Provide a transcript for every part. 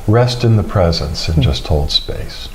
rest in the presence and just hold space.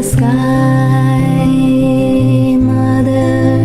Sky, Mother.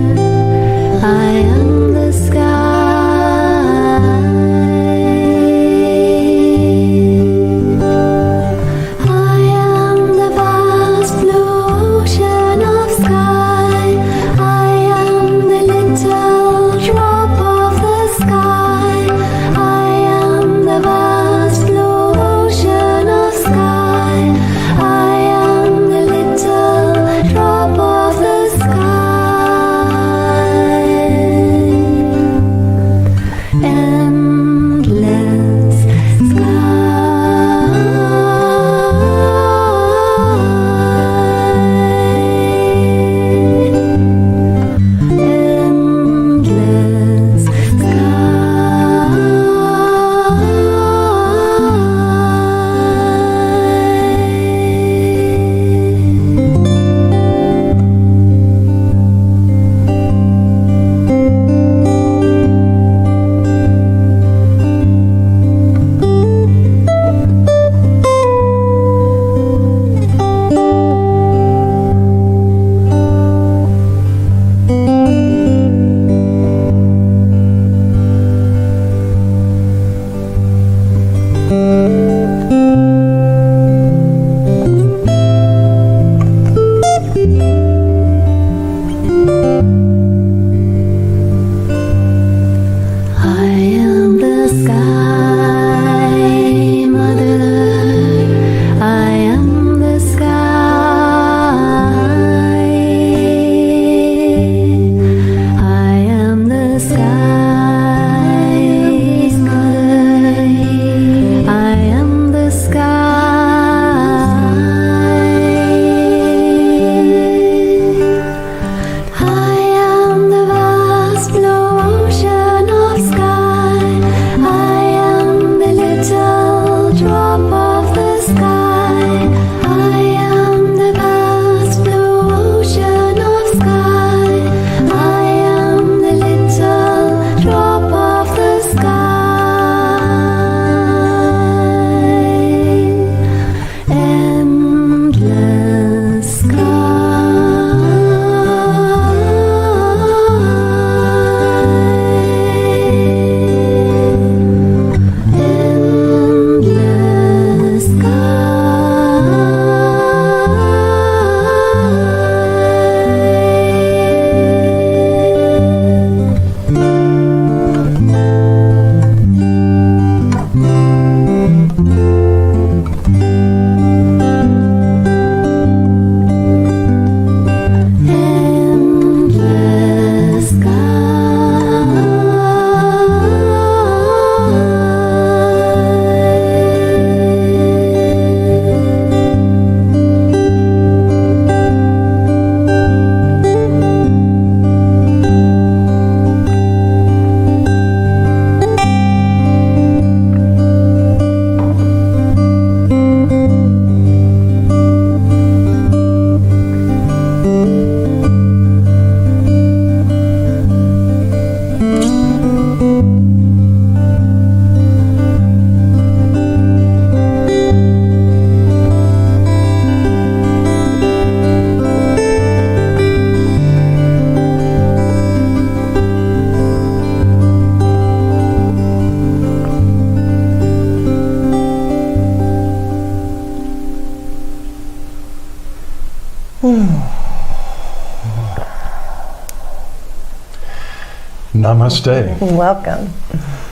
Namaste. Welcome.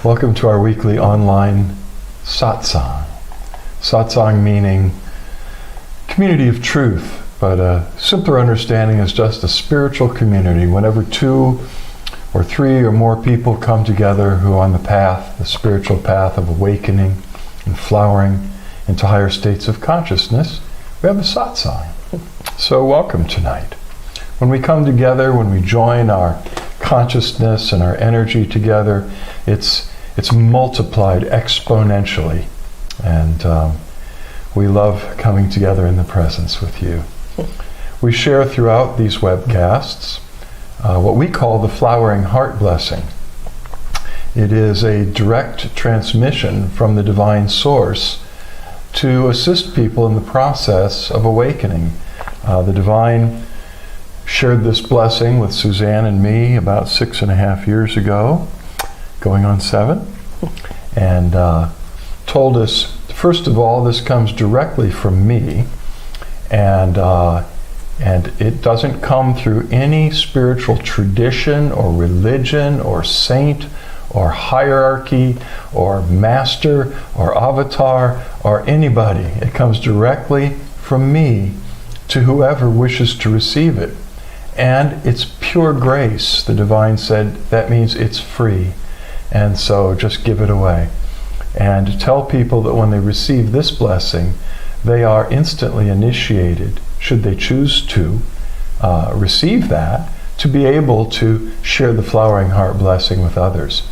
Welcome to our weekly online Satsang. Satsang meaning community of truth, but a simpler understanding is just a spiritual community. Whenever 2 or 3 or more people come together who are on the path, the spiritual path of awakening and flowering into higher states of consciousness, we have a Satsang. So welcome tonight. When we come together, when we join our consciousness and our energy together, it's multiplied exponentially, and we love coming together in the presence with you. We share throughout these webcasts what we call the Flowering Heart Blessing. It is a direct transmission from the Divine Source to assist people in the process of awakening. The Divine shared this blessing with Suzanne and me about 6.5 years ago, going on 7, and told us, first of all, this comes directly from me, and it doesn't come through any spiritual tradition or religion or saint or hierarchy or master or avatar or anybody. It comes directly from me to whoever wishes to receive it. And it's pure grace. The Divine said that means it's free. And so just give it away. And tell people that when they receive this blessing, they are instantly initiated, should they choose to receive that, to be able to share the Flowering Heart Blessing with others.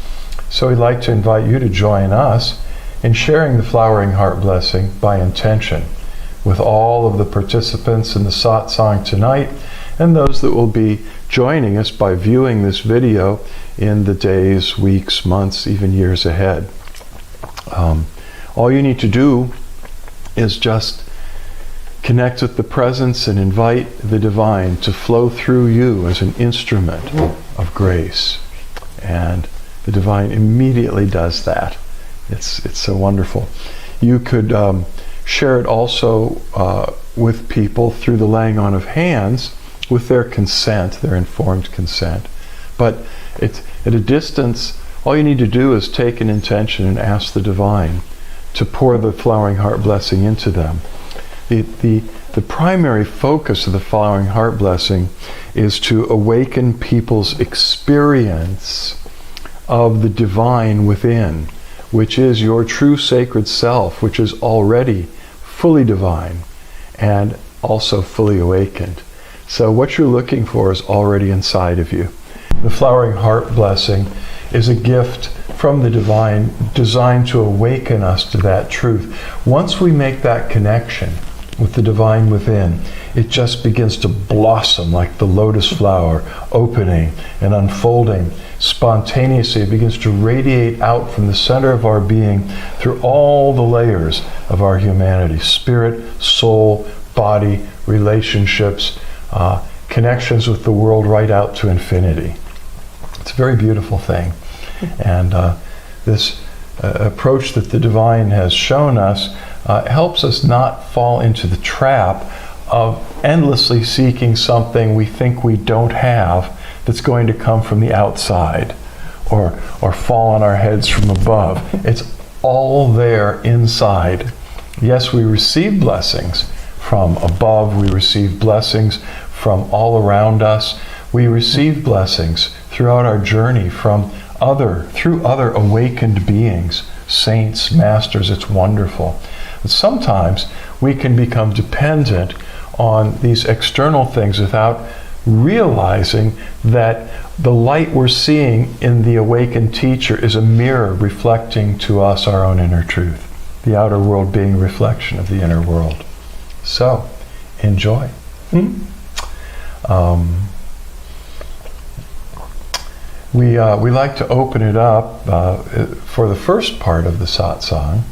So we'd like to invite you to join us in sharing the Flowering Heart Blessing by intention with all of the participants in the Satsang tonight, and those that will be joining us by viewing this video in the days, weeks, months, even years ahead. All you need to do is just connect with the presence and invite the Divine to flow through you as an instrument of grace. And the Divine immediately does that. It's so wonderful. You could share it also with people through the laying on of hands with their consent, their informed consent. But it's at a distance. All you need to do is take an intention and ask the Divine to pour the Flowering Heart Blessing into them. The primary focus of the Flowering Heart Blessing is to awaken people's experience of the divine within, which is your true sacred self, which is already fully divine and also fully awakened. So what you're looking for is already inside of you. The Flowering Heart Blessing is a gift from the Divine designed to awaken us to that truth. Once we make that connection with the divine within, it just begins to blossom like the lotus flower, opening and unfolding spontaneously. It begins to radiate out from the center of our being through all the layers of our humanity: spirit, soul, body, relationships, connections with the world right out to infinity. It's a very beautiful thing. And this approach that the Divine has shown us helps us not fall into the trap of endlessly seeking something we think we don't have that's going to come from the outside or fall on our heads from above. It's all there inside. Yes, we receive blessings from above. We receive blessings from all around us. We receive blessings throughout our journey through other awakened beings, saints, masters. It's wonderful. But sometimes we can become dependent on these external things without realizing that the light we're seeing in the awakened teacher is a mirror reflecting to us our own inner truth, the outer world being a reflection of the inner world. So, enjoy. We like to open it up for the first part of the Satsang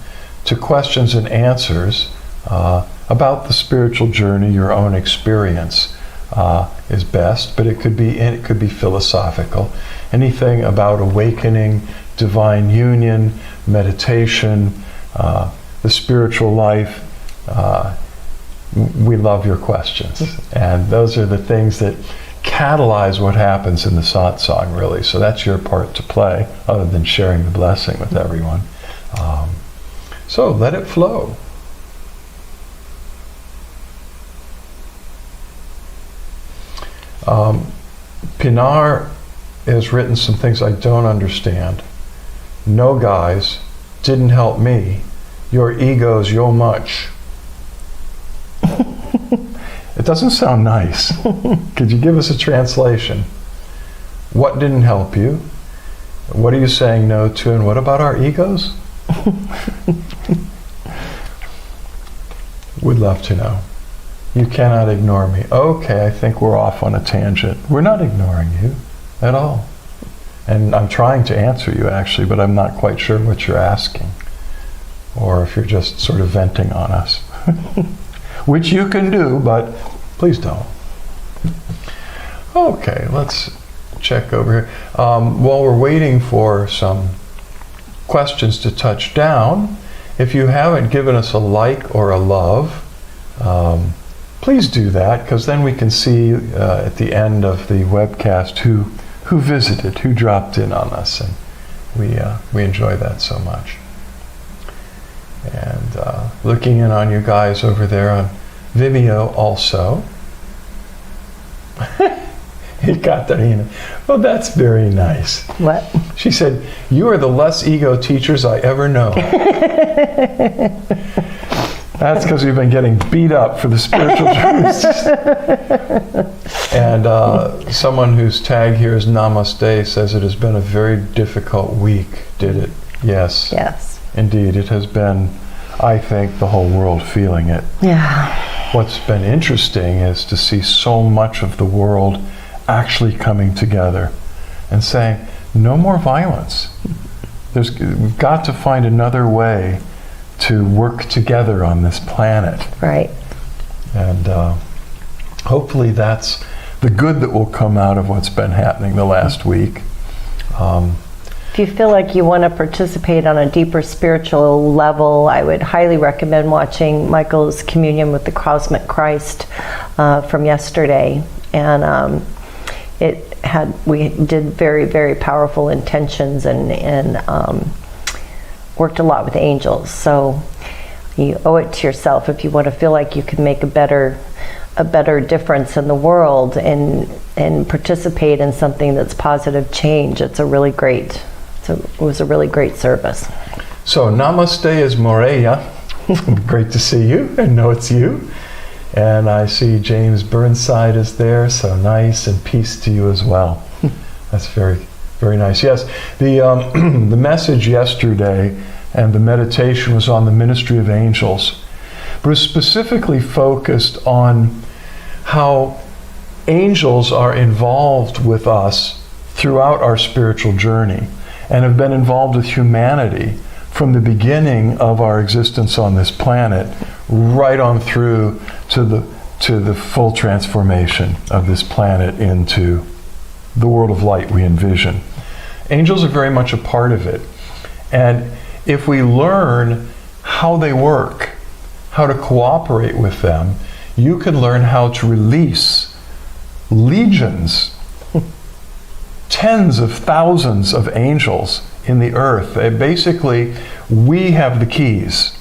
to questions and answers about the spiritual journey. Your own experience is best, but it could be philosophical. Anything about awakening, divine union, meditation, the spiritual life. We love your questions, and those are the things that catalyze what happens in the satsang, really. So that's your part to play, other than sharing the blessing with everyone. So let it flow. Pinar has written some things I don't understand. No, guys, didn't help me. Your ego's yo much. It doesn't sound nice. Could you give us a translation? What didn't help you? What are you saying no to? And what about our egos? Would love to know. You cannot ignore me. Okay, I think we're off on a tangent. We're not ignoring you at all. And I'm trying to answer you, actually, but I'm not quite sure what you're asking. Or if you're just sort of venting on us. Which you can do, but please don't. Okay, let's check over here. While we're waiting for some questions to touch down, if you haven't given us a like or a love, please do that, because then we can see at the end of the webcast who visited, who dropped in on us, and we enjoy that so much. And looking in on you guys over there on Vimeo also. Katarina. Well, that's very nice. What? She said, "You are the less ego teachers I ever know." That's because we've been getting beat up for the spiritual truths. And someone whose tag here is Namaste says it has been a very difficult week, did it? Yes. Yes. Indeed, it has been, I think, the whole world feeling it. Yeah. What's been interesting is to see so much of the world actually coming together and saying, no more violence. We've got to find another way to work together on this planet. Right. And hopefully that's the good that will come out of what's been happening the last week. If you feel like you want to participate on a deeper spiritual level, I would highly recommend watching Michael's Communion with the Cosmic Christ from yesterday. And we did very, very powerful intentions and worked a lot with angels. So you owe it to yourself if you want to feel like you can make a better difference in the world and participate in something that's positive change. It was a really great service. So Namaste is Moreya. Great to see you and know it's you. And I see James Burnside is there, so nice, and peace to you as well. That's very, very nice. Yes, the message yesterday and the meditation was on the ministry of angels, but it was specifically focused on how angels are involved with us throughout our spiritual journey and have been involved with humanity from the beginning of our existence on this planet right on through to the full transformation of this planet into the world of light we envision. Angels are very much a part of it. And if we learn how they work, how to cooperate with them, you can learn how to release legions, tens of thousands of angels in the earth. Basically, we have the keys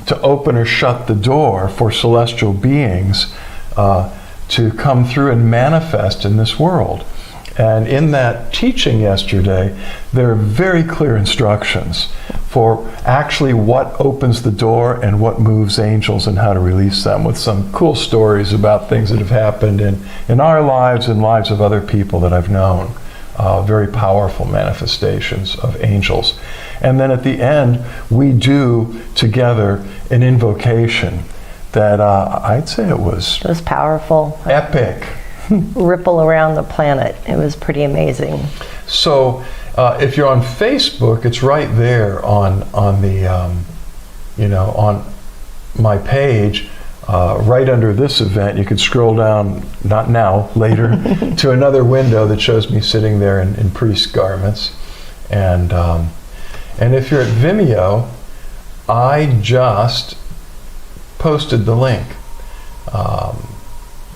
to open or shut the door for celestial beings to come through and manifest in this world. And in that teaching yesterday, there are very clear instructions for actually what opens the door and what moves angels and how to release them, with some cool stories about things that have happened in our lives and lives of other people that I've known. Very powerful manifestations of angels. And then at the end, we do together an invocation that I'd say it was powerful. Epic. Ripple around the planet. It was pretty amazing. So if you're on Facebook, it's right there on the on my page. Right under this event, you could scroll down, not now, later, to another window that shows me sitting there in priest garments. And if you're at Vimeo, I just posted the link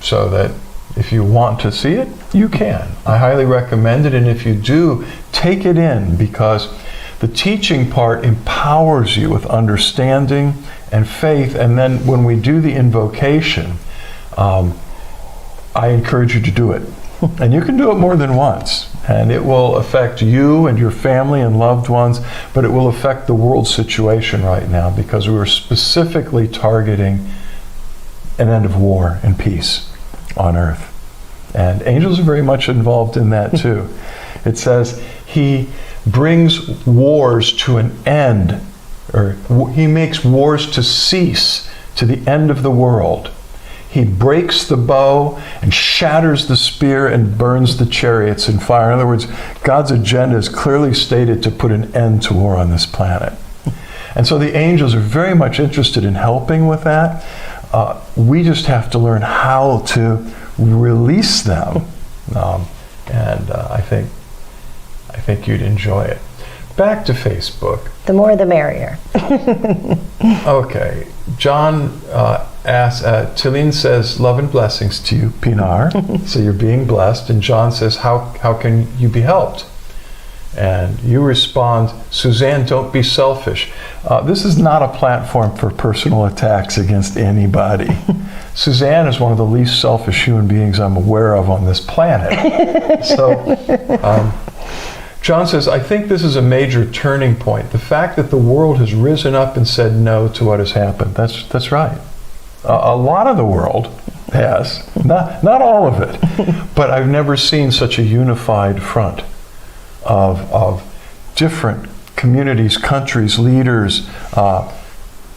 so that If you want to see it, you can. I highly recommend it, and if you do, take it in, because the teaching part empowers you with understanding and faith, and then when we do the invocation, I encourage you to do it. And you can do it more than once, and it will affect you and your family and loved ones, but it will affect the world situation right now, because we were specifically targeting an end of war and peace on earth. And angels are very much involved in that too. It says he brings wars to an end, or he makes wars to cease to the end of the world. He breaks the bow and shatters the spear and burns the chariots in fire. In other words, God's agenda is clearly stated to put an end to war on this planet. And so the angels are very much interested in helping with that. We just have to learn how to release them. And I think you'd enjoy it. Back to Facebook. The more the merrier. Okay. John asks, Tilleen says, love and blessings to you, Pinar. So you're being blessed. And John says, how can you be helped? And you respond, Suzanne, don't be selfish. This is not a platform for personal attacks against anybody. Suzanne is one of the least selfish human beings I'm aware of on this planet. So John says, I think this is a major turning point. The fact that the world has risen up and said no to what has happened. That's right. A lot of the world has. Not all of it. But I've never seen such a unified front of different communities, countries, leaders,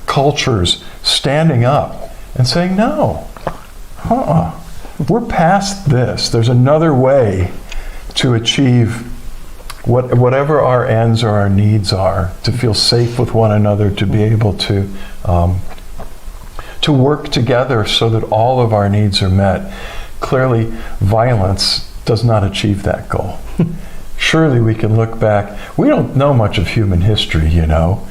cultures standing up and saying, no, we're past this. There's another way to achieve whatever our ends or our needs are, to feel safe with one another, to be able to work together so that all of our needs are met. Clearly, violence does not achieve that goal. Surely we can look back. We don't know much of human history, you know,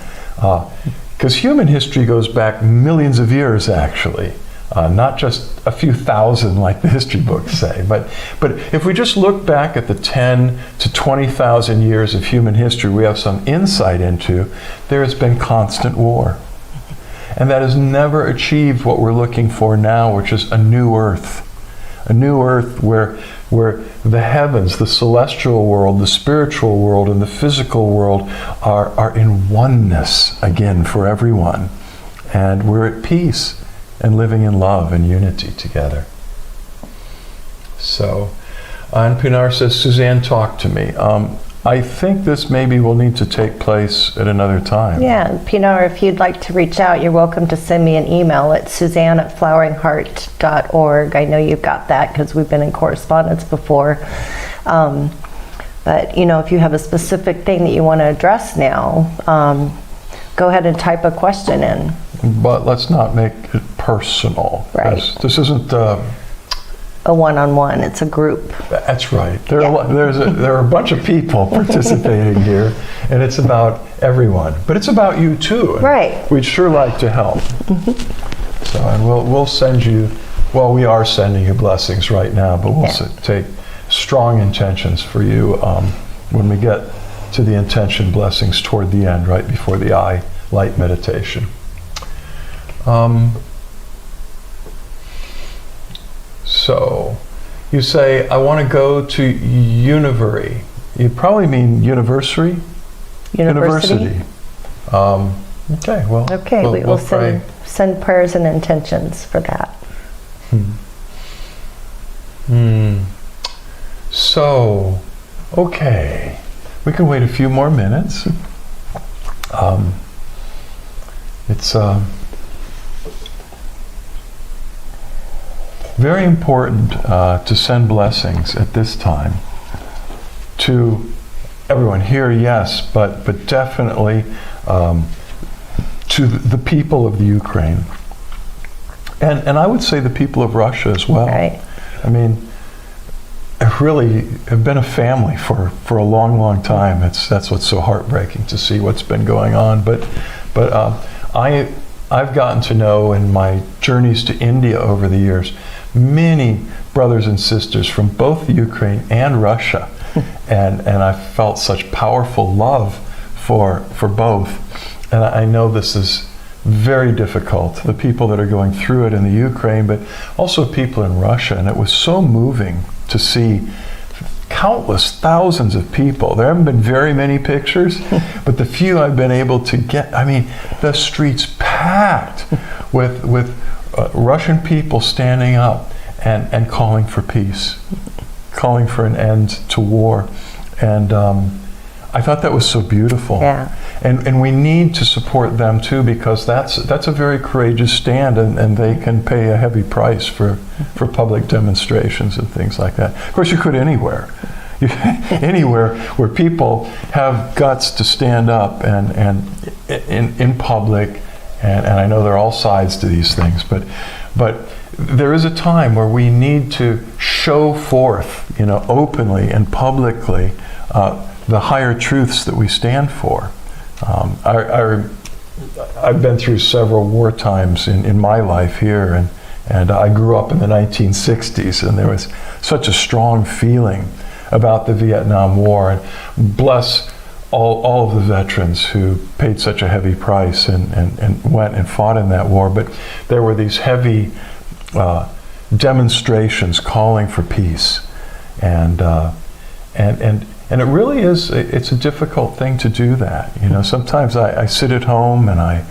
because human history goes back millions of years, actually. Not just a few thousand like the history books say, but if we just look back at the 10 to 20,000 years of human history we have some insight into, there has been constant war. And that has never achieved what we're looking for now, which is a new earth. A new earth where the heavens, the celestial world, the spiritual world, and the physical world are in oneness again for everyone. And we're at peace and living in love and unity together. So, and Pinar says, Suzanne, talk to me. I think this maybe will need to take place at another time. Yeah, Pinar, if you'd like to reach out, you're welcome to send me an email at suzanne@floweringheart.org. I know you've got that because we've been in correspondence before. But, you know, if you have a specific thing that you want to address now, go ahead and type a question in. But let's not make it personal. Right. This isn't a one-on-one, it's a group. That's right. There are a bunch of people participating here, and it's about everyone. But it's about you too. Right. We'd sure like to help. Mm-hmm. So, and we'll send you, well, we are sending you blessings right now, but we'll take strong intentions for you when we get to the intention blessings toward the end, right before the eye light meditation. So, you say, I want to go to University. You probably mean University? University. Okay, well. Okay, we will send prayers and intentions for that. So, okay. We can wait a few more minutes. It's very important to send blessings at this time to everyone here, yes, but definitely to the people of the Ukraine. And I would say the people of Russia as well. Right. I mean, I really have been a family for a long, long time. That's what's so heartbreaking to see what's been going on. But I've gotten to know in my journeys to India over the years many brothers and sisters from both Ukraine and Russia, and I felt such powerful love for both. And I know this is very difficult, the people that are going through it in the Ukraine, but also people in Russia. And it was so moving to see countless thousands of people. There haven't been very many pictures, but the few I've been able to get, I mean, the streets packed with Russian people standing up and calling for peace, calling for an end to war. And I thought that was so beautiful. Yeah. And we need to support them too, because that's a very courageous stand, and they can pay a heavy price for public demonstrations and things like that. Of course, you could anywhere. Anywhere where people have guts to stand up and in public, and I know there are all sides to these things, but there is a time where we need to show forth, openly and publicly the higher truths that we stand for. I've been through several war times in my life here, and I grew up in the 1960s, and there was such a strong feeling about the Vietnam War, and bless all of the veterans who paid such a heavy price and went and fought in that war. But there were these heavy demonstrations calling for peace, and it really is, it's a difficult thing to do that. Sometimes I sit at home and I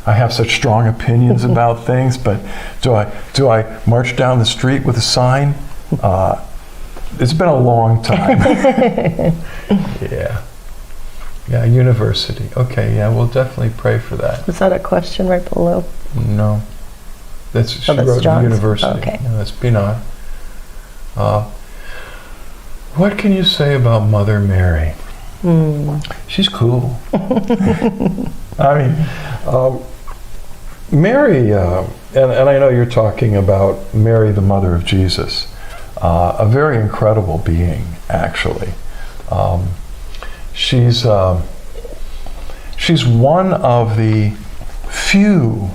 have such strong opinions about things, but do I march down the street with a sign? It's been a long time. Yeah, university. Okay, yeah, we'll definitely pray for that. Was that a question right below? No. She wrote John's? university. Okay. No, that's Binod. What can you say about Mother Mary? She's cool. I mean, Mary, and I know you're talking about Mary, the mother of Jesus, a very incredible being, actually. She's one of the few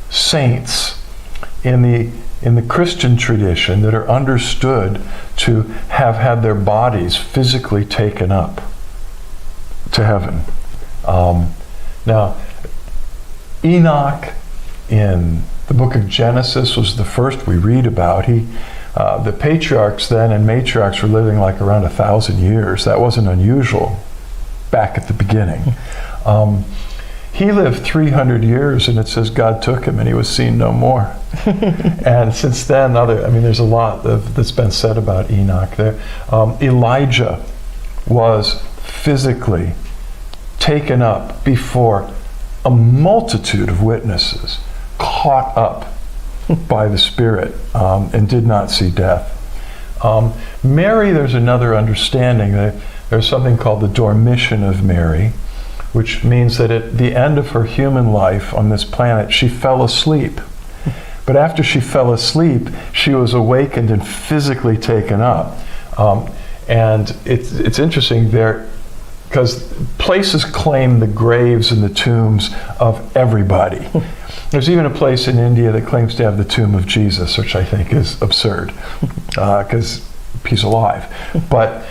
saints in the Christian tradition that are understood to have had their bodies physically taken up to heaven. Now, Enoch in the book of Genesis was the first we read about. The patriarchs then and matriarchs were living like around 1,000 years. That wasn't unusual back at the beginning. He lived 300 years, and it says God took him and he was seen no more. And since then, there's a lot that's been said about Enoch there. Elijah was physically taken up before a multitude of witnesses, caught up by the Spirit, and did not see death. Mary, there's another understanding that there's something called the Dormition of Mary, which means that at the end of her human life on this planet, she fell asleep. But after she fell asleep, she was awakened and physically taken up. And it's interesting there, because places claim the graves and the tombs of everybody. There's even a place in India that claims to have the tomb of Jesus, which I think is absurd, because he's alive. But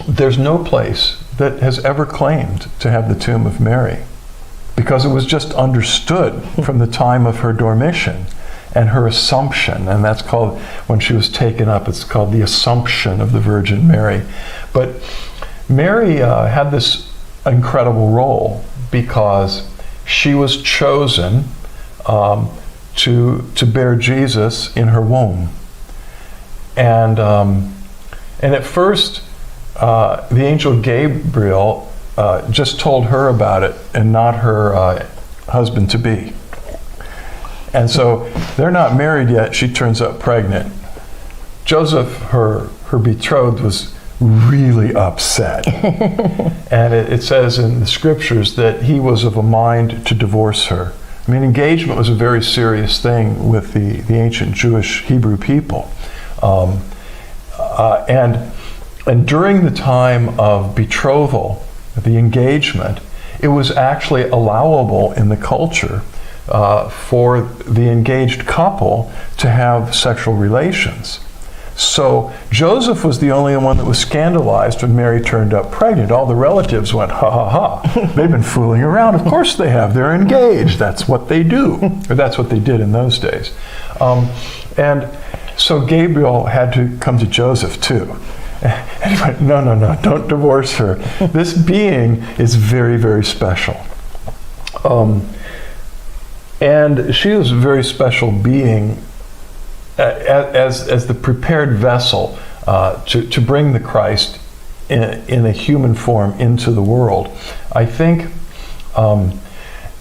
there's no place that has ever claimed to have the tomb of Mary, because it was just understood from the time of her dormition and her assumption, and that's called, when she was taken up, it's called the Assumption of the Virgin Mary. But Mary had this incredible role because she was chosen to bear Jesus in her womb, and at first the angel Gabriel just told her about it and not her husband to be. And so they're not married yet. She turns up pregnant. Joseph, her betrothed, was really upset. And it says in the scriptures that he was of a mind to divorce her. I mean, engagement was a very serious thing with the ancient Jewish Hebrew people. And during the time of betrothal, the engagement, it was actually allowable in the culture for the engaged couple to have sexual relations. So Joseph was the only one that was scandalized when Mary turned up pregnant. All the relatives went, ha ha ha, they've been fooling around. Of course they have, they're engaged. That's what they do. Or that's what they did in those days. And so Gabriel had to come to Joseph too. And he went, no, no, no, don't divorce her. This being is very, very special. And she is a very special being as the prepared vessel to bring the Christ in a human form into the world. I think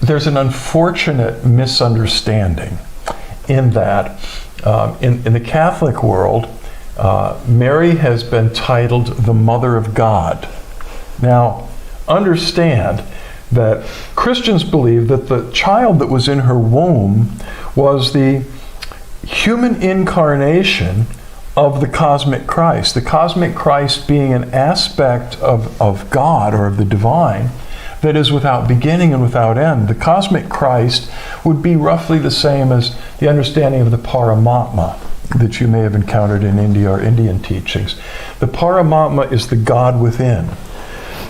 there's an unfortunate misunderstanding in that in the Catholic world, Mary has been titled the Mother of God. Now, understand that Christians believe that the child that was in her womb was the human incarnation of the cosmic Christ. The cosmic Christ being an aspect of God or of the divine that is without beginning and without end. The cosmic Christ would be roughly the same as the understanding of the Paramatma that you may have encountered in India or Indian teachings. The Paramatma is the God within.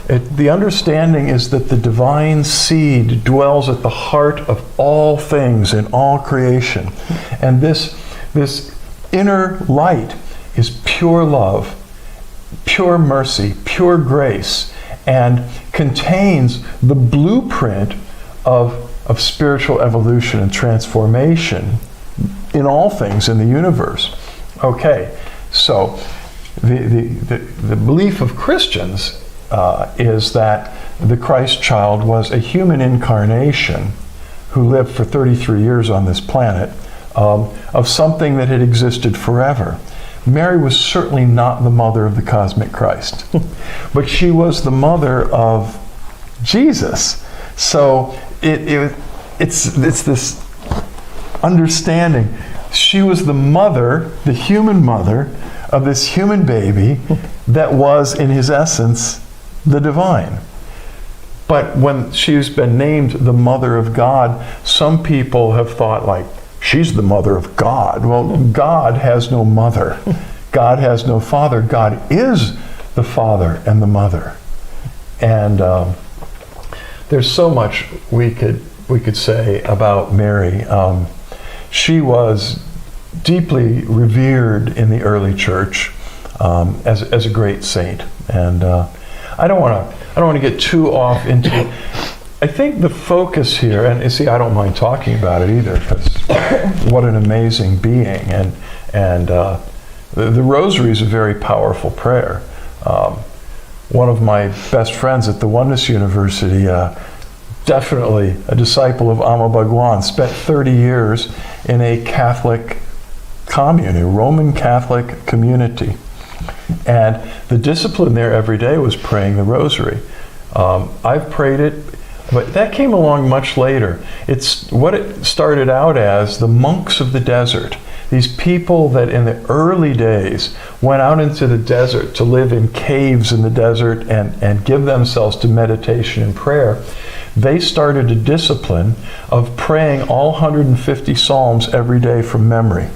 The understanding is that the divine seed dwells at the heart of all things in all creation. And this inner light is pure love, pure mercy, pure grace, and contains the blueprint of spiritual evolution and transformation in all things in the universe. Okay, so the belief of Christians is that the Christ child was a human incarnation who lived for 33 years on this planet of something that had existed forever. Mary was certainly not the mother of the cosmic Christ, but she was the mother of Jesus. So it's this understanding. She was the mother, the human mother, of this human baby that was, in his essence, the divine. But when she's been named the Mother of God, some people have thought, like, she's the mother of God. Well, God has no mother. God has no father. God is the father and the mother. And there's so much we could say about Mary. She was deeply revered in the early church as a great saint. And I don't want to get too off into. I think the focus here, and you see, I don't mind talking about it either, because what an amazing being, and the Rosary is a very powerful prayer. One of my best friends at the Oneness University, definitely a disciple of Amma Bhagwan, spent 30 years in a Catholic commune, a Roman Catholic community. And the discipline there every day was praying the Rosary. I've prayed it, but that came along much later. It's what it started out as, the monks of the desert. These people that in the early days went out into the desert to live in caves in the desert and give themselves to meditation and prayer. They started a discipline of praying all 150 Psalms every day from memory.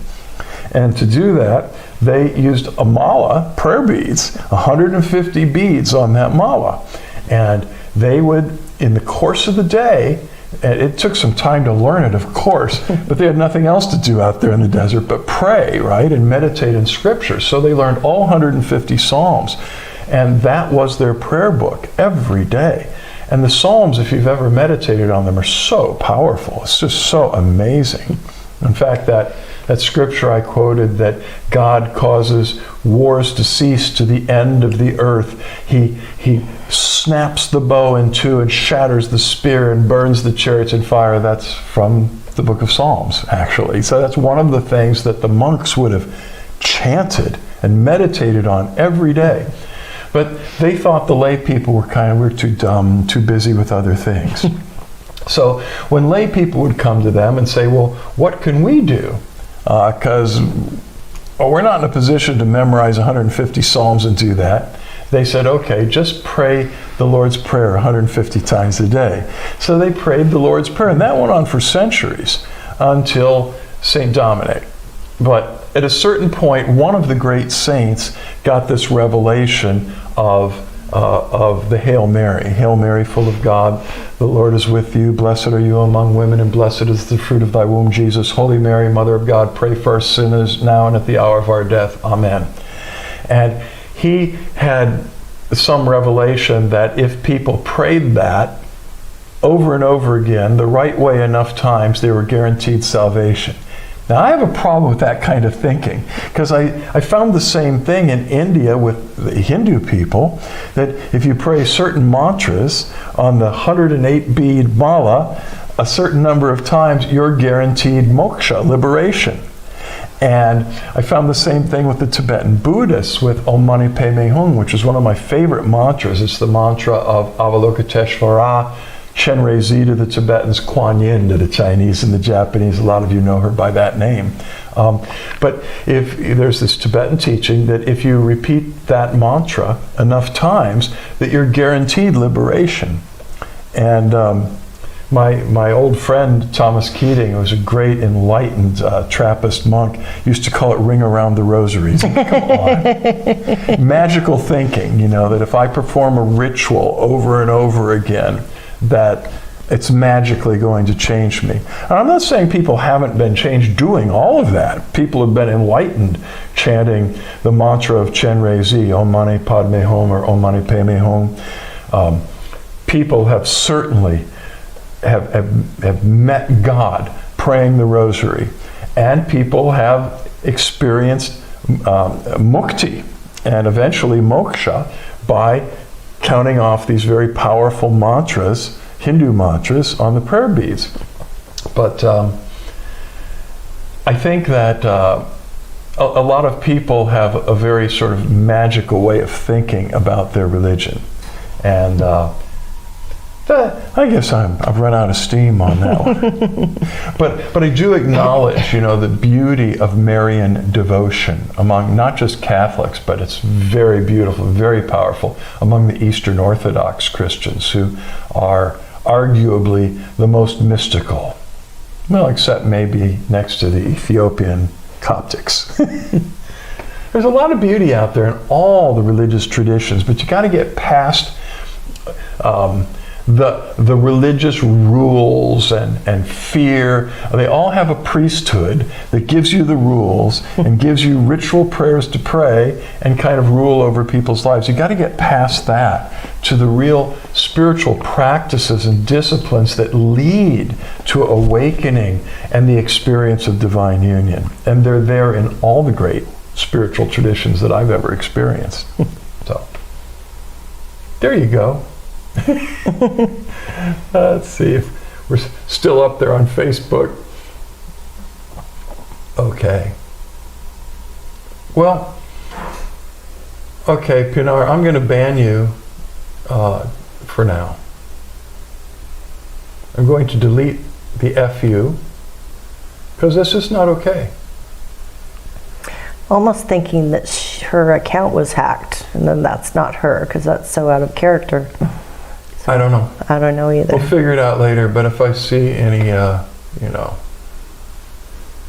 And to do that, they used a mala, prayer beads, 150 beads on that mala. And they would, in the course of the day, and it took some time to learn it, of course, but they had nothing else to do out there in the desert but pray, right, and meditate in Scripture. So they learned all 150 Psalms. And that was their prayer book every day. And the Psalms, if you've ever meditated on them, are so powerful. It's just so amazing. In fact, that scripture I quoted, that God causes wars to cease to the end of the earth. He snaps the bow in two and shatters the spear and burns the chariots in fire. That's from the book of Psalms, actually. So that's one of the things that the monks would have chanted and meditated on every day. But they thought the lay people were too dumb, too busy with other things. So when lay people would come to them and say, well, what can we do? Because we're not in a position to memorize 150 Psalms and do that. they said, okay, just pray the Lord's Prayer 150 times a day. So they prayed the Lord's Prayer, and that went on for centuries until St. Dominic. But at a certain point, one of the great saints got this revelation of the Hail Mary. Hail Mary, full of God, the Lord is with you. Blessed are you among women, and blessed is the fruit of thy womb, Jesus. Holy Mary, Mother of God, pray for us sinners, now and at the hour of our death. Amen. And he had some revelation that if people prayed that over and over again, the right way enough times, they were guaranteed salvation. Now, I have a problem with that kind of thinking, because I found the same thing in India with the Hindu people, that if you pray certain mantras on the 108 bead mala a certain number of times, you're guaranteed moksha, liberation. And I found the same thing with the Tibetan Buddhists with Om Mani Padme Hum, which is one of my favorite mantras. It's the mantra of Avalokiteshvara, Chenrezig to the Tibetans, Kuan Yin to the Chinese and the Japanese. A lot of you know her by that name. But if there's this Tibetan teaching that if you repeat that mantra enough times, that you're guaranteed liberation. And my old friend Thomas Keating, who was a great enlightened Trappist monk, used to call it ring around the rosaries. Come on. Magical thinking, that if I perform a ritual over and over again, that it's magically going to change me. And I'm not saying people haven't been changed doing all of that. People have been enlightened chanting the mantra of Chenrezig, Om Mani Padme Hum or Om Mani Padme Hum. People have certainly have met God praying the rosary. And people have experienced mukti and eventually moksha by counting off these very powerful mantras, Hindu mantras, on the prayer beads. But I think that a lot of people have a very sort of magical way of thinking about their religion. And I guess I've run out of steam on that one. But I do acknowledge, the beauty of Marian devotion among not just Catholics, but it's very beautiful, very powerful among the Eastern Orthodox Christians, who are arguably the most mystical. Well, except maybe next to the Ethiopian Coptics. There's a lot of beauty out there in all the religious traditions, but you got to get past the religious rules and fear. They all have a priesthood that gives you the rules and gives you ritual prayers to pray and kind of rule over people's lives. You got to get past that to the real spiritual practices and disciplines that lead to awakening and the experience of divine union. And they're there in all the great spiritual traditions that I've ever experienced. So, there you go. Let's see if we're still up there on Facebook. Okay. Well, okay, Pinar, I'm going to ban you for now. I'm going to delete the FU because this is not okay. Almost thinking that her account was hacked, and then that's not her because that's so out of character. I don't know. I don't know either. We'll figure it out later, but if I see any,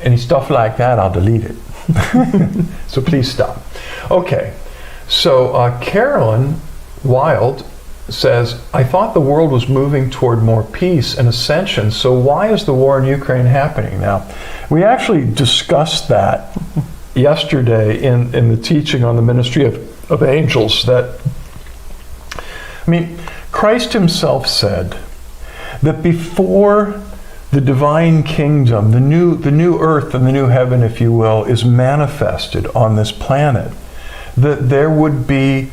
any stuff like that, I'll delete it. So please stop. Okay, so Carolyn Wild says, I thought the world was moving toward more peace and ascension, so why is the war in Ukraine happening now? We actually discussed that yesterday in the teaching on the ministry of angels, that, Christ himself said that before the divine kingdom, the new earth and the new heaven, if you will, is manifested on this planet, that there would be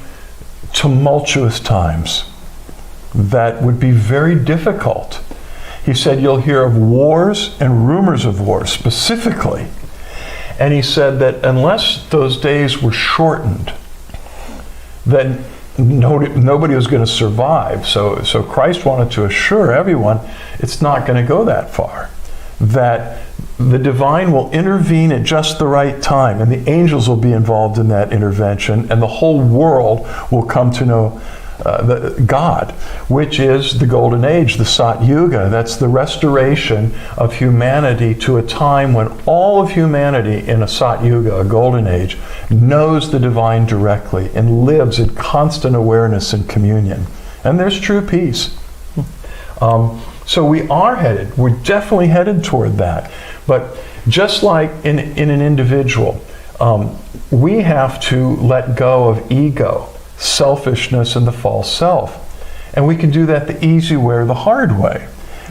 tumultuous times that would be very difficult. He said you'll hear of wars and rumors of wars specifically. And he said that unless those days were shortened, then nobody was going to survive. So Christ wanted to assure everyone it's not going to go that far. That the divine will intervene at just the right time, and the angels will be involved in that intervention, and the whole world will come to know God, which is the golden age, the Sat Yuga. That's the restoration of humanity to a time when all of humanity in a Sat Yuga, a golden age, knows the divine directly and lives in constant awareness and communion. And there's true peace. So we're definitely headed toward that. But just like in an individual, we have to let go of ego, selfishness, and the false self. And we can do that the easy way or the hard way.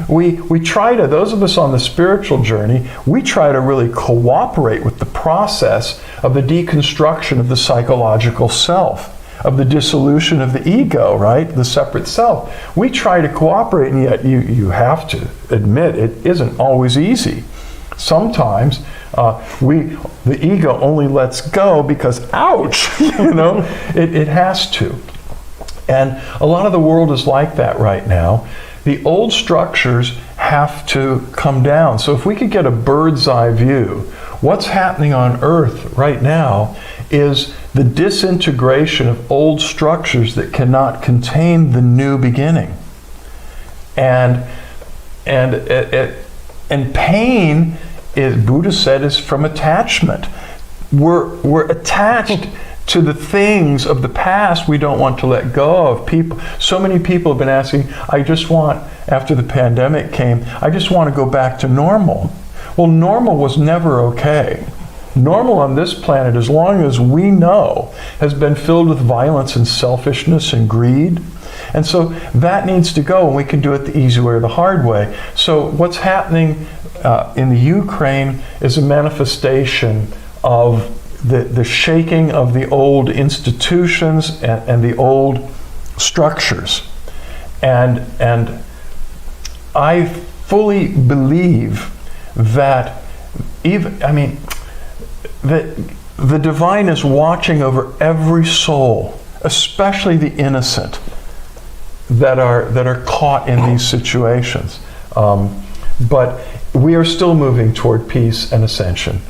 We try to, those of us on the spiritual journey, we try to really cooperate with the process of the deconstruction of the psychological self, of the dissolution of the ego, right? The separate self. We try to cooperate, and yet you have to admit it isn't always easy. Sometimes the ego only lets go because, ouch, it has to. And a lot of the world is like that right now. The old structures have to come down. So if we could get a bird's eye view, what's happening on Earth right now is the disintegration of old structures that cannot contain the new beginning. And pain, Buddha said, is from attachment. We're attached to the things of the past we don't want to let go of. People, so many people have been asking, after the pandemic came, I just want to go back to normal. Well, normal was never okay. Normal on this planet, as long as we know, has been filled with violence and selfishness and greed. And so that needs to go, and we can do it the easy way or the hard way. So what's happening in the Ukraine is a manifestation of the shaking of the old institutions and the old structures. And I fully believe that that the divine is watching over every soul, especially the innocent, that are caught in these situations. But we are still moving toward peace and ascension.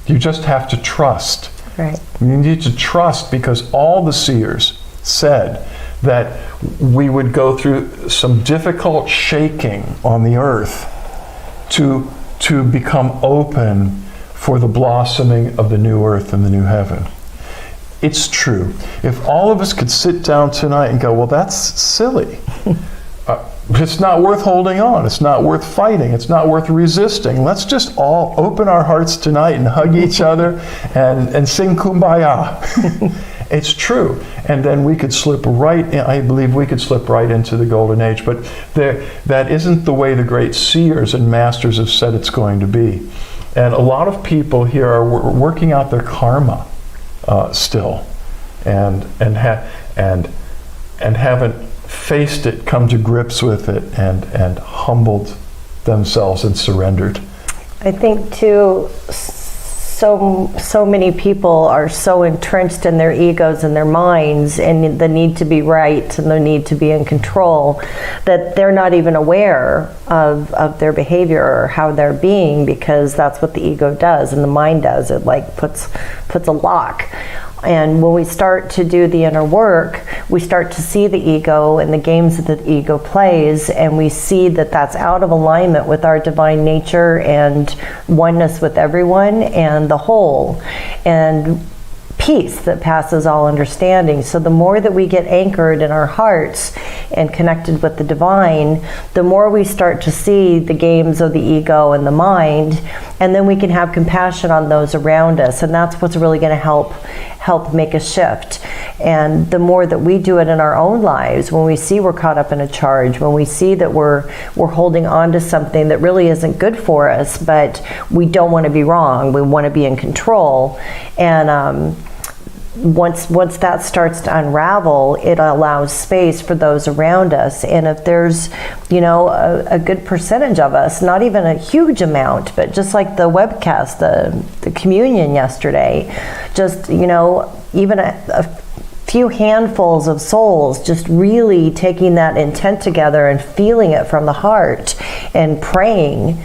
You just have to trust. Right. You need to trust, because all the seers said that we would go through some difficult shaking on the earth to become open for the blossoming of the new earth and the new heaven. It's true. If all of us could sit down tonight and go, well, that's silly. It's not worth holding on. It's not worth fighting. It's not worth resisting. Let's just all open our hearts tonight and hug each other and sing Kumbaya. It's true. And then we could slip right in, I believe we could slip right into the golden age. But that isn't the way the great seers and masters have said it's going to be. And a lot of people here are working out their karma still, and haven't faced it, come to grips with it, and humbled themselves and surrendered. I think too, so many people are so entrenched in their egos and their minds and the need to be right and the need to be in control that they're not even aware of their behavior or how they're being, because that's what the ego does and the mind does. It like puts a lock. And when we start to do the inner work, we start to see the ego and the games that the ego plays, and we see that that's out of alignment with our divine nature and oneness with everyone and the whole, and peace that passes all understanding. So the more that we get anchored in our hearts and connected with the divine, the more we start to see the games of the ego and the mind, and then we can have compassion on those around us, and that's what's really going to help make a shift. And the more that we do it in our own lives, when we see we're caught up in a charge, when we see that we're holding on to something that really isn't good for us, but we don't want to be wrong, we want to be in control, and once that starts to unravel, it allows space for those around us. And if there's, a good percentage of us, not even a huge amount, but just like the webcast, the communion yesterday, just, even a few handfuls of souls just really taking that intent together and feeling it from the heart and praying,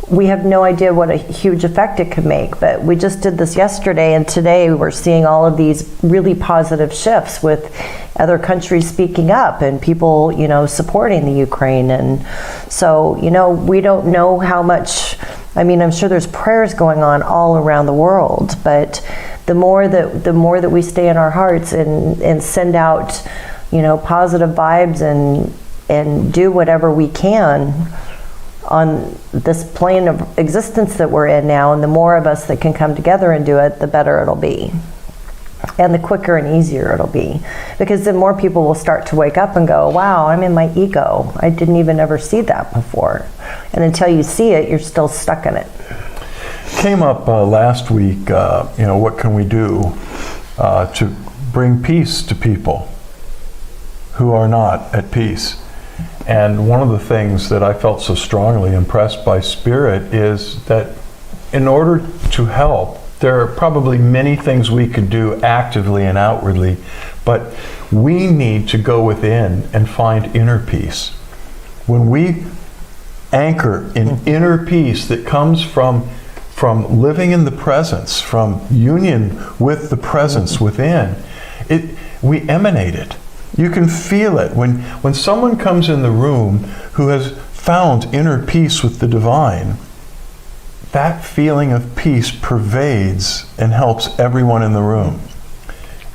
we have no idea what a huge effect it could make. But we just did this yesterday, and today we're seeing all of these really positive shifts with other countries speaking up and people, supporting the Ukraine. And so, we don't know how much. I mean, I'm sure there's prayers going on all around the world, but the more that we stay in our hearts and send out, positive vibes and do whatever we can on this plane of existence that we're in now, and the more of us that can come together and do it, the better it'll be. And the quicker and easier it'll be. Because then more people will start to wake up and go, wow, I'm in my ego. I didn't even ever see that before. And until you see it, you're still stuck in it. Came up last week, what can we do to bring peace to people who are not at peace? And one of the things that I felt so strongly impressed by Spirit is that in order to help, there are probably many things we could do actively and outwardly, but we need to go within and find inner peace. When we anchor in inner peace that comes from living in the presence, from union with the presence within, we emanate it. You can feel it. When someone comes in the room who has found inner peace with the divine, that feeling of peace pervades and helps everyone in the room.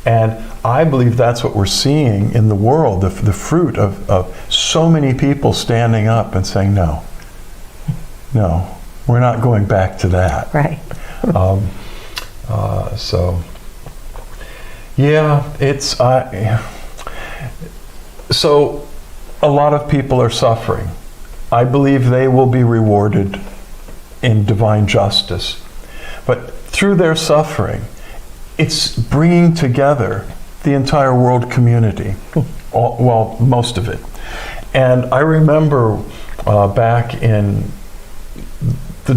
And I believe that's what we're seeing in the world, the fruit of so many people standing up and saying, no, we're not going back to that. Right. So a lot of people are suffering. I believe they will be rewarded in divine justice. But through their suffering, it's bringing together the entire world community. Well, most of it. And I remember back in the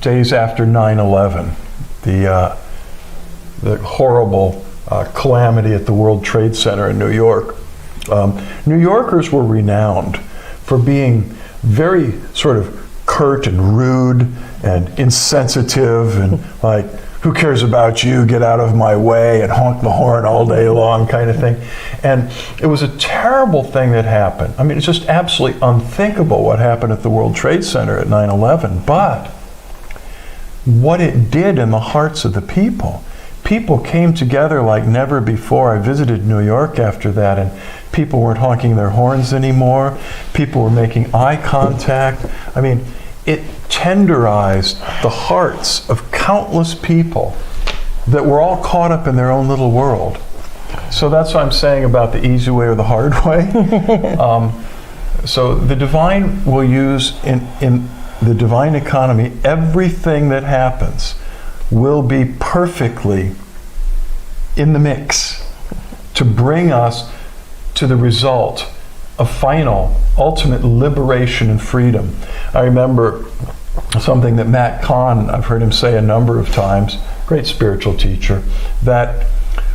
days after 9/11, the horrible calamity at the World Trade Center in New York. New Yorkers were renowned for being very sort of curt and rude and insensitive and like, who cares about you, get out of my way, and honk the horn all day long kind of thing. And it was a terrible thing that happened. I mean, it's just absolutely unthinkable what happened at the World Trade Center at 9/11. But what it did in the hearts of the people came together like never before. I visited New York after that, and people weren't honking their horns anymore. People were making eye contact. I mean, it tenderized the hearts of countless people that were all caught up in their own little world. So that's what I'm saying about the easy way or the hard way. So the divine will use in the divine economy, everything that happens will be perfectly in the mix to bring us to the result of final, ultimate liberation and freedom. I remember something that Matt Kahn, I've heard him say a number of times, great spiritual teacher, that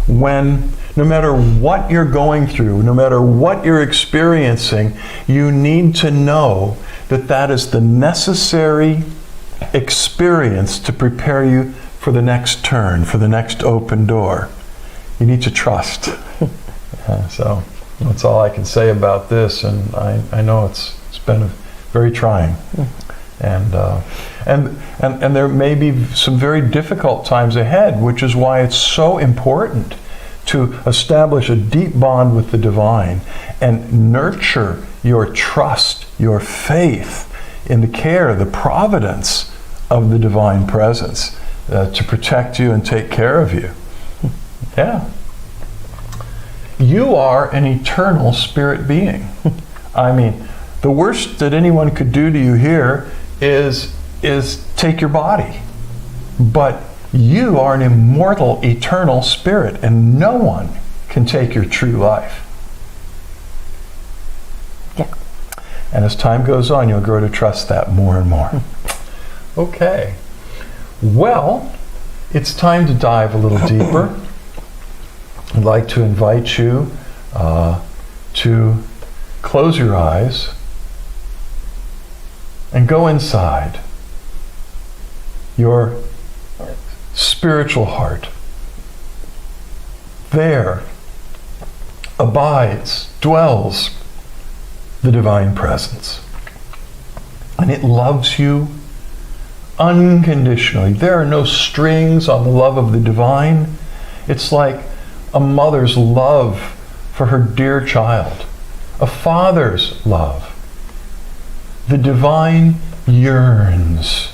no matter what you're going through, no matter what you're experiencing, you need to know that that is the necessary experience to prepare you for the next turn, for the next open door. You need to trust. So that's all I can say about this, and I know it's been very trying, and there may be some very difficult times ahead, which is why it's so important to establish a deep bond with the divine and nurture your trust, your faith in the care, the providence of the divine presence to protect you and take care of you. Yeah. You are an eternal spirit being. I mean, the worst that anyone could do to you here is take your body. But you are an immortal, eternal spirit, and no one can take your true life. Yeah. And as time goes on, you'll grow to trust that more and more. Okay. Well, it's time to dive a little deeper. I'd like to invite you to close your eyes And go inside your spiritual heart. There abides, dwells the divine presence. And it loves you unconditionally. There are no strings on the love of the divine. It's like a mother's love for her dear child, a father's love. The divine yearns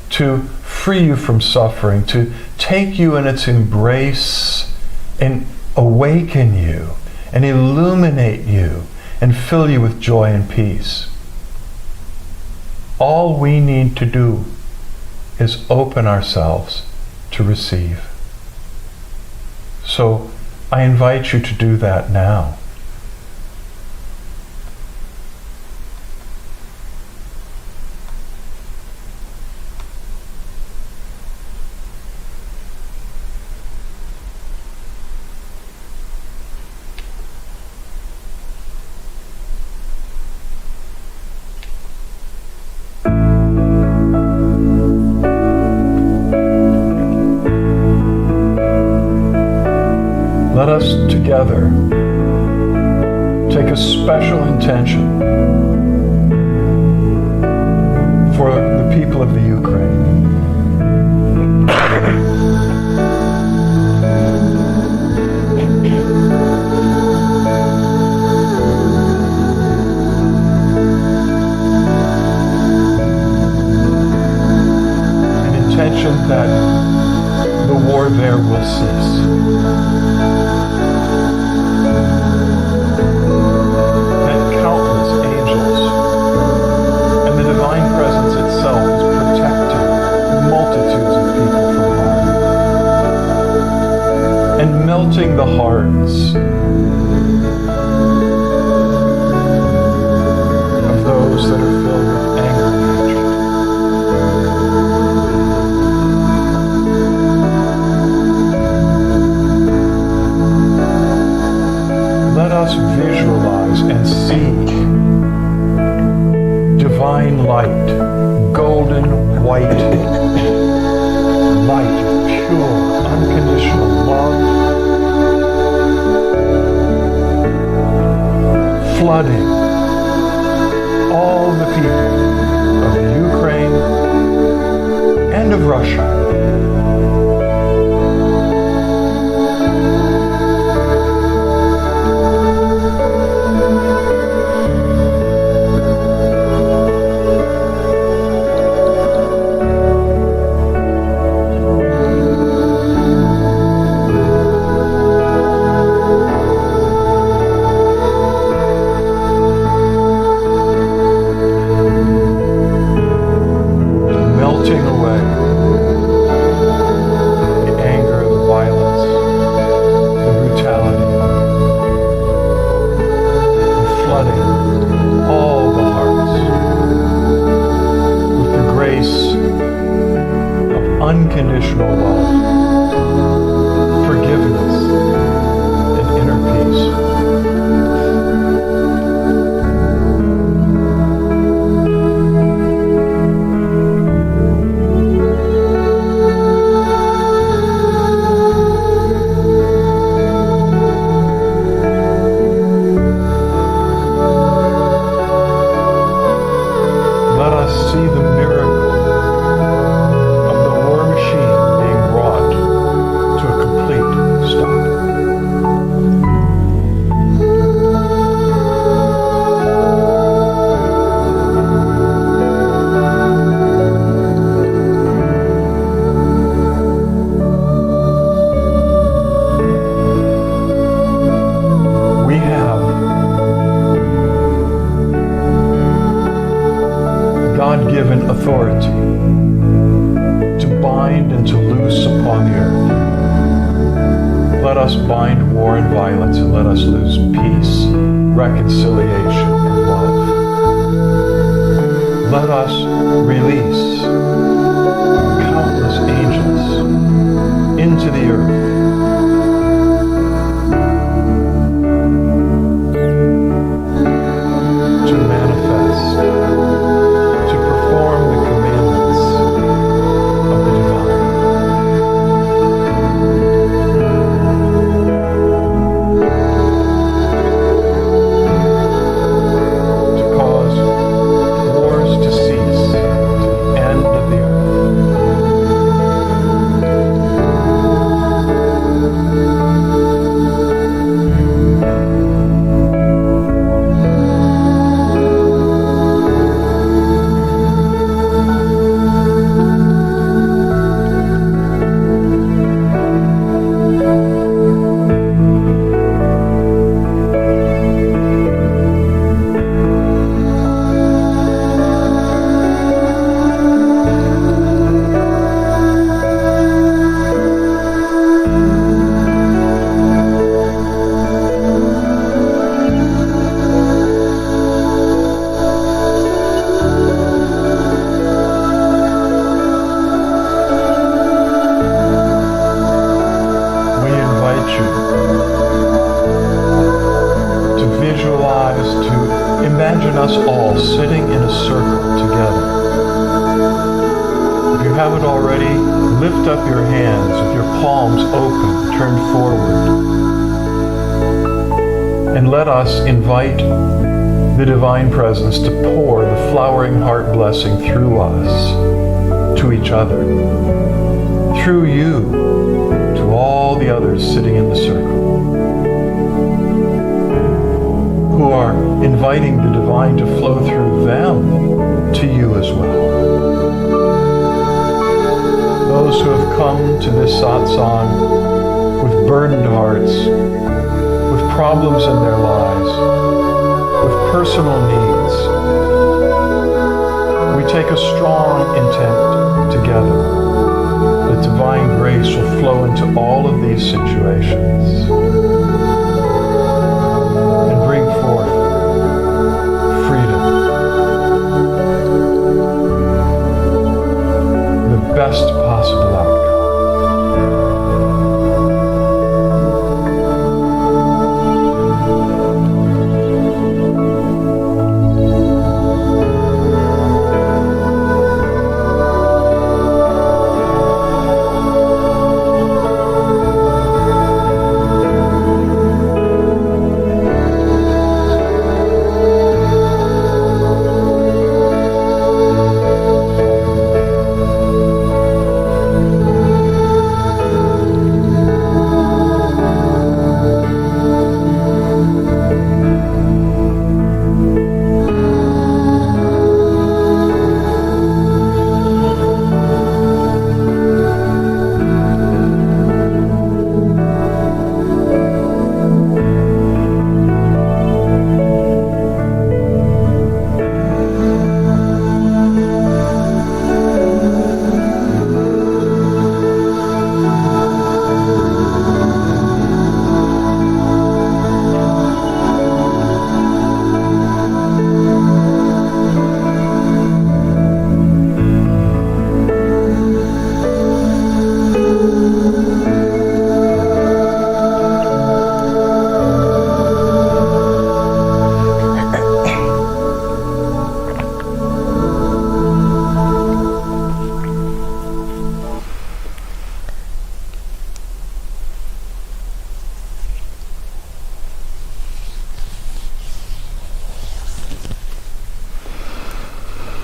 to free you from suffering, to take you in its embrace and awaken you and illuminate you and fill you with joy and peace. All we need to do is open ourselves to receive. So I invite you to do that now. Let us together take a special intention for the people of the Ukraine. An intention that the war there will cease. Melting the hearts of those that are filled with anger and hatred. Let us visualize and see divine light, golden white light of pure, unconditional love, flooding all the people of Ukraine and of Russia. Unconditional love, forgiveness, and inner peace. Let us see the miracle God-given authority to bind and to loose upon the earth. Let us bind war and violence, and let us loose peace, reconciliation, and love. Let us release countless angels into the earth to manifest circle together. If you haven't already, lift up your hands with your palms open, turned forward. And let us invite the Divine Presence to pour the flowering heart blessing through us to each other, through you to all the others sitting in the circle, who are inviting the Divine to flow through them to you as well. Those who have come to this satsang with burdened hearts, with problems in their lives, with personal needs, we take a strong intent together that divine grace will flow into all of these situations and bring forth freedom, the best possible outcome.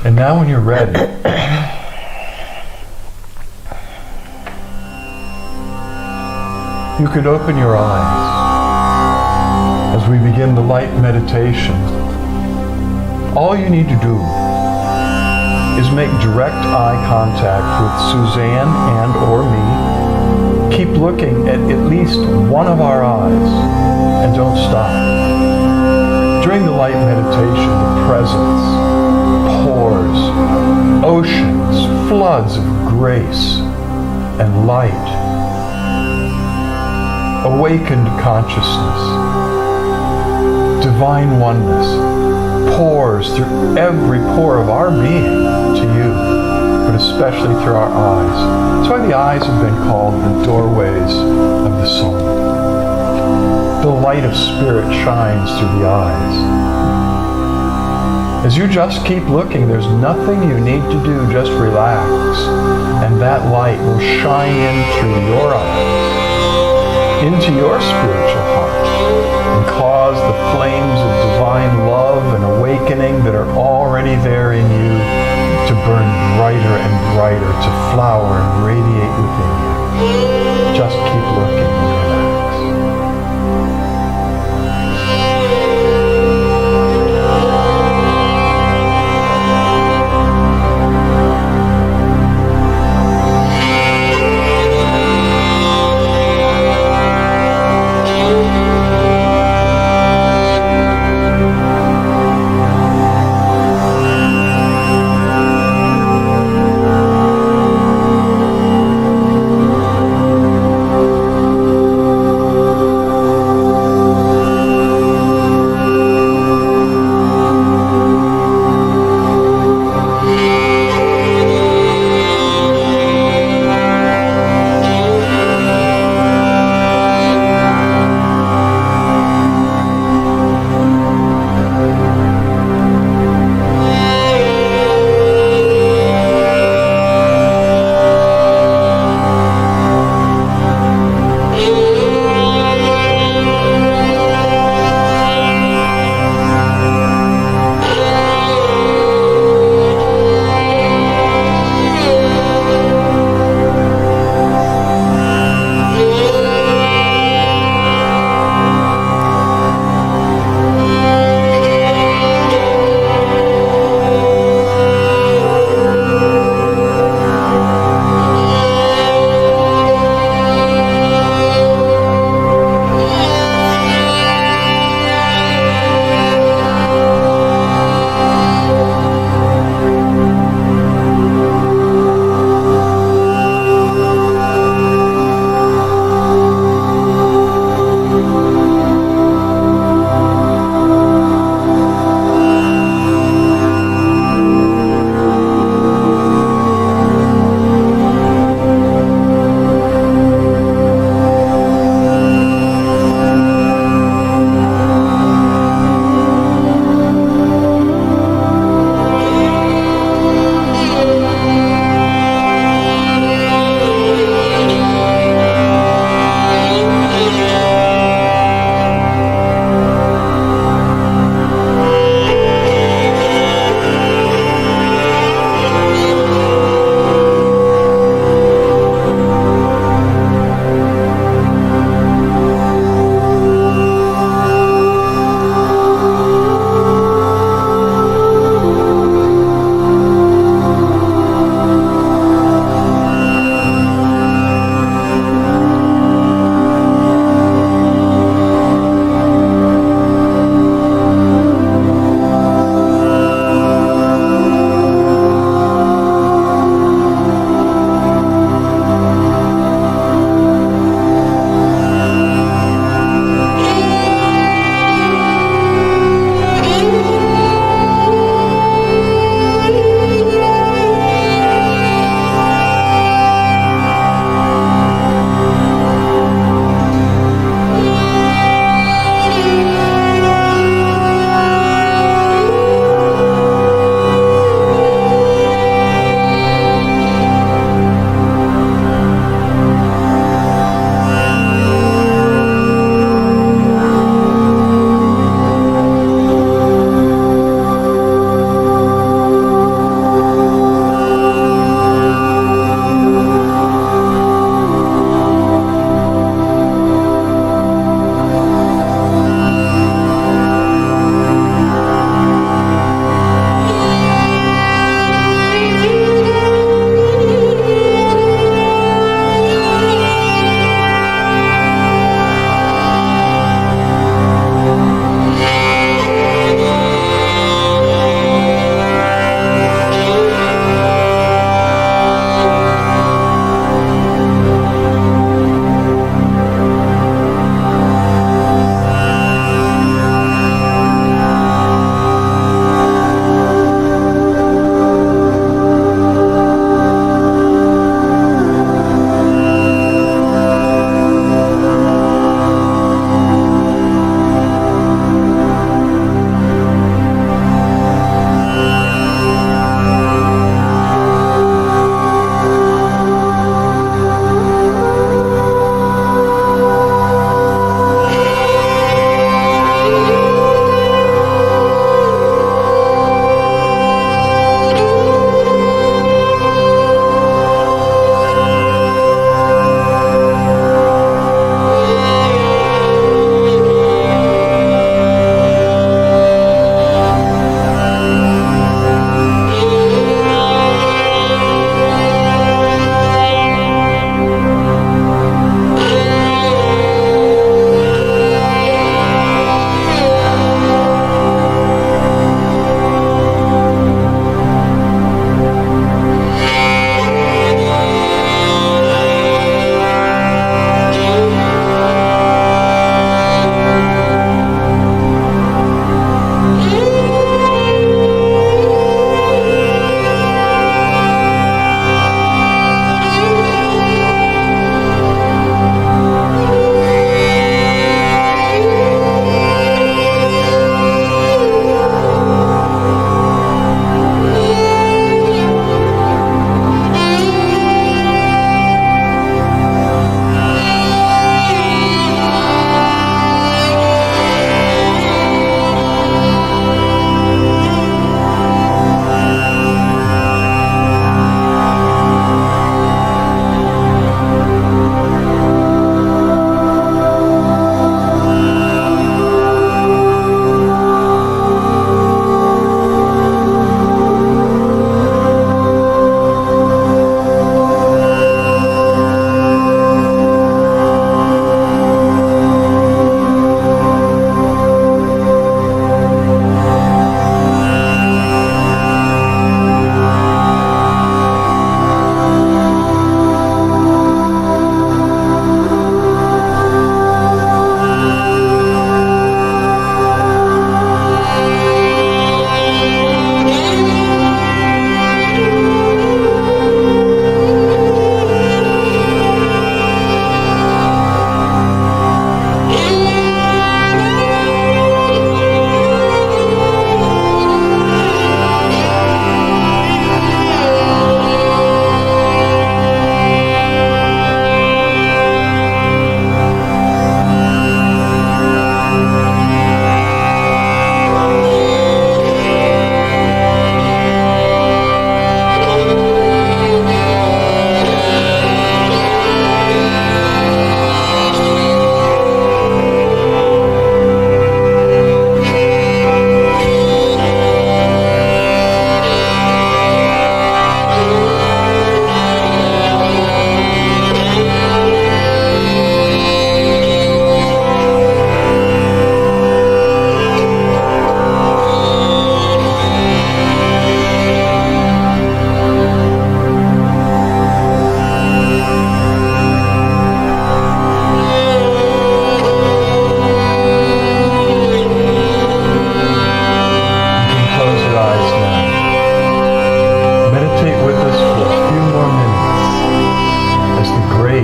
And now when you're ready, you could open your eyes as we begin the light meditation. All you need to do is make direct eye contact with Suzanne and or me. Keep looking at least one of our eyes and don't stop. During the light meditation, the presence pours oceans, floods of grace and light. Awakened consciousness, divine oneness pours through every pore of our being to you, but especially through our eyes. That's why the eyes have been called the doorways of the soul. The light of spirit shines through the eyes. As you just keep looking, there's nothing you need to do, just relax, and that light will shine in through your eyes, into your spiritual heart, and cause the flames of divine love and awakening that are already there in you to burn brighter and brighter, to flower and radiate within you. Just keep looking and relax.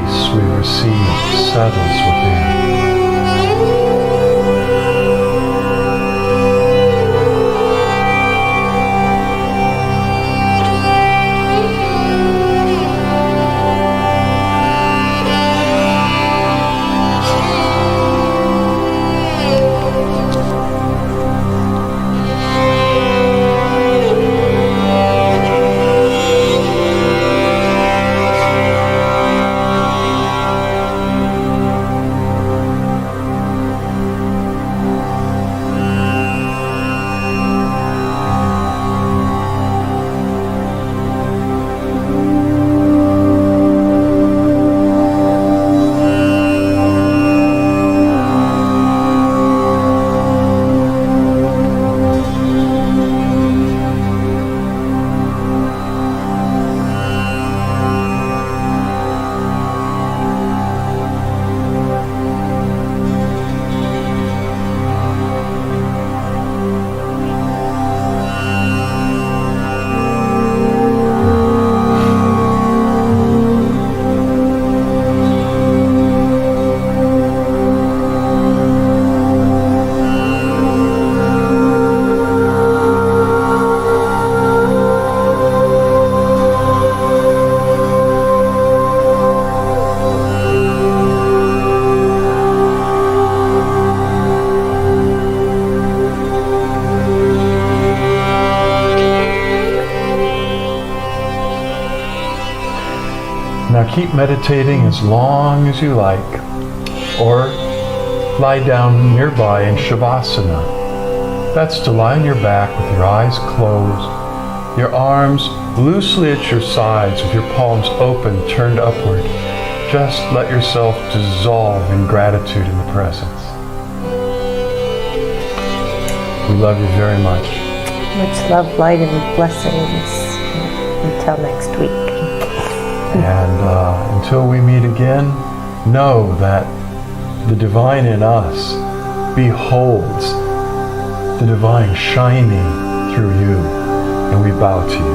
grace we receive settles within. Now keep meditating as long as you like, or lie down nearby in Shavasana. That's to lie on your back with your eyes closed, your arms loosely at your sides with your palms open, turned upward. Just let yourself dissolve in gratitude in the presence. We love you very much. Much love, light, and blessings. Until next week. And until we meet again, know that the divine in us beholds the divine shining through you, and we bow to you.